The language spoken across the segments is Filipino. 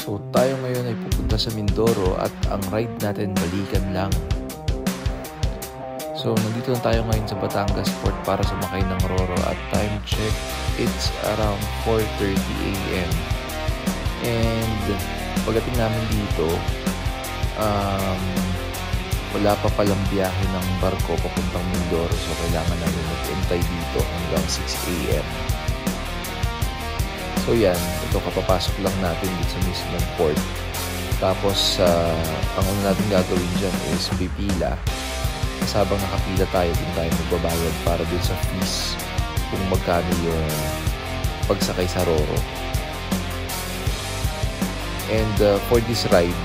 So tayo ngayon ay pupunta sa Mindoro at ang ride natin balikan lang. So nandito na tayo ngayon sa Batangas Port para sumakay ng Roro at time check, it's around 4:30 AM. And pagdating namin dito, wala pa palang biyahe ng barko papuntang Mindoro, so kailangan namin mag-untay dito hanggang 6 AM. So yan, ito kapapasok lang natin dito sa mismong port. Tapos ang una natin gagawin dyan is pipila. Habang nakapila tayo, din tayo magbabayad para dun sa fees kung magkano yung pagsakay sa Roro. And for this ride,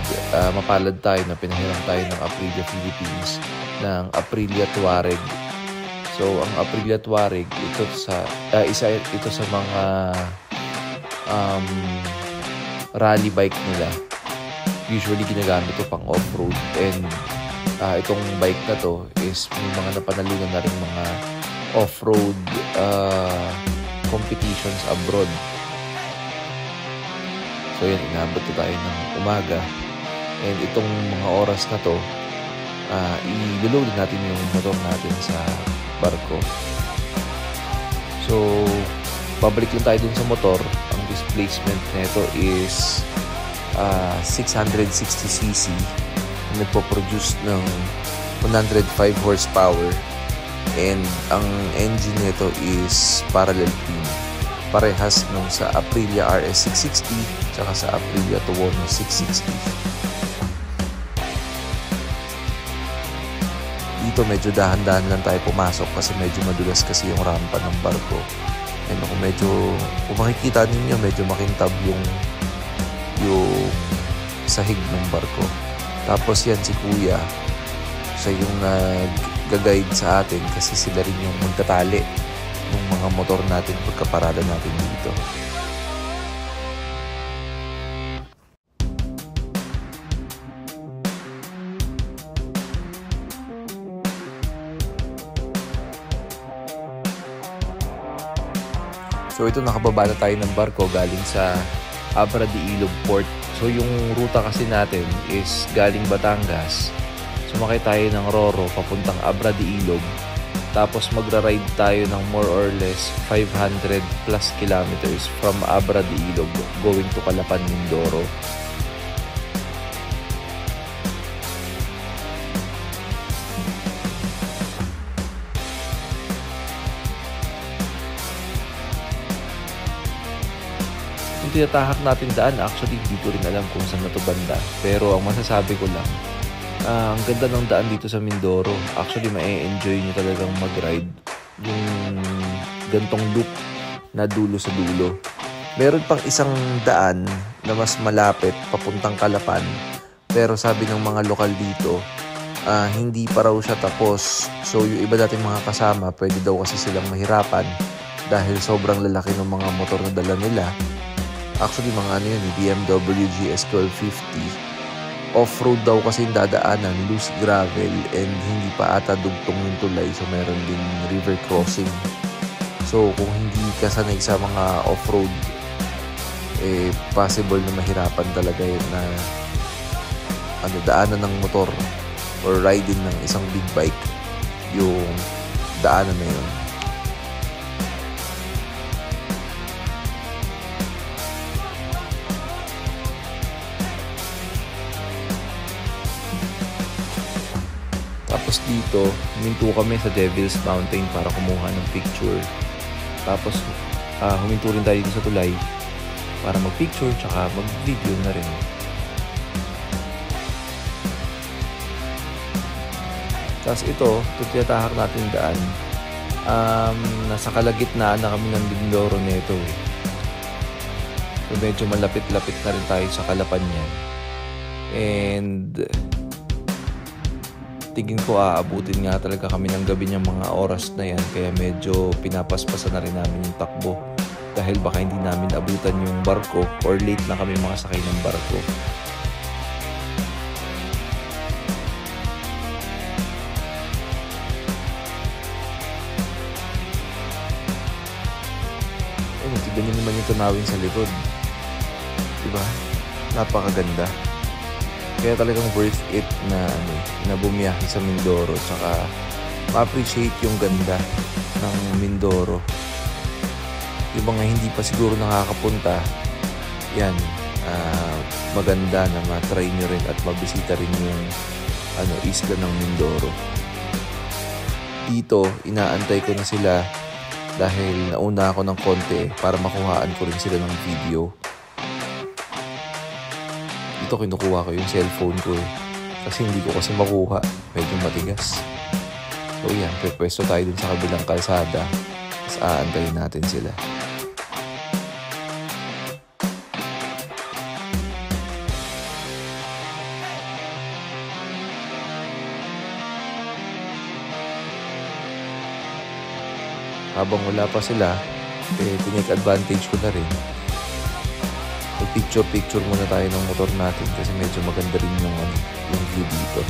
mapalad tayo na pinahiram tayo ng Aprilia Philippines ng Aprilia Tuareg. So ang Aprilia Tuareg, isa ito sa mga rally bike nila. Usually ginagamit ito pang off-road, and itong bike na to is may mga napanalunan na rin mga off-road competitions abroad. So yan, inabot na tayo ng umaga, and itong mga oras na to i-load natin yung motor natin sa barko. So pabalik lang tayo dun sa motor. Ang displacement nito is 660cc, nagpo-produce ng 105 horsepower, and ang engine nito is parallel twin, parehas nung sa Aprilia RS 660 tsaka sa Aprilia Tuono 660. Dito medyo dahan-dahan lang tayo pumasok kasi medyo madulas kasi yung rampa ng barko. And kung makikita ninyo, medyo makintab yung sahig ng barko. Tapos yan si Kuya, siya yung nag-guide sa atin kasi sila rin yung magtatali ng mga motor natin pagkaparada natin dito. So ito, nakababa na tayo ng barko galing sa Abra de Ilog Port. So yung ruta kasi natin is galing Batangas. Sumakay tayo ng Roro papuntang Abra de Ilog. Tapos magra-ride tayo ng more or less 500 plus kilometers from Abra de Ilog going to Calapan, Mindoro. Yung tinatahak natin daan, actually hindi ko rin alam kung saan na ito banda. Pero ang masasabi ko lang, ang ganda ng daan dito sa Mindoro. Actually, ma-enjoy nyo talagang mag-ride yung gantong loop na dulo sa dulo. Meron pang isang daan na mas malapit papuntang Calapan. Pero sabi ng mga lokal dito, hindi pa raw siya tapos. So yung iba nating mga kasama, pwede daw kasi silang mahirapan dahil sobrang lalaki ng mga motor na dala nila. Actually, mga BMW GS 1250. Off-road daw kasi yung dadaanan, loose gravel, and hindi pa ata dugtong yung tulay. So, meron din river crossing. So, kung hindi ka sanay sa mga off-road, possible na mahirapan talaga yun na daanan ng motor or riding ng isang big bike yung daanan na yun. Tapos dito, huminto kami sa Devil's Mountain para kumuha ng picture. Tapos huminto rin tayo dito sa tulay para mag-picture tsaka mag-video na rin. Tapos ito tinatahak natin daan. Nasa kalagitnaan na kami ng Mindoro nito eh. So medyo malapit-lapit na rin tayo sa Calapan yan. And tingin ko aabutin nga talaga kami ng gabi niyang mga oras na yan, kaya medyo pinapaspasan na rin namin yung takbo dahil baka hindi namin abutan yung barko or late na kami makasakay ng barko. Tignan niyo naman yung tunawin sa likod, diba? napakaganda. Kaya talagang worth it na na bumiyahe sa Mindoro, tsaka ma-appreciate yung ganda ng Mindoro. Yung mga hindi pa siguro nakakapunta, yan, maganda na ma-try nyo rin at mabisita rin yung isla ng Mindoro. Dito, inaantay ko na sila dahil nauna ako ng konti para makuhaan ko rin sila ng video. Dito kinukuha ko yung cellphone ko kasi hindi ko kasi makuha, medyo matigas. So yan, pwesto tayo dun sa kabilang kalsada, tapos aantayin natin sila. Habang wala pa sila, tinake advantage ko na rin. Picture muna tayo ng motor natin kasi medyo maganda rin yung view dito.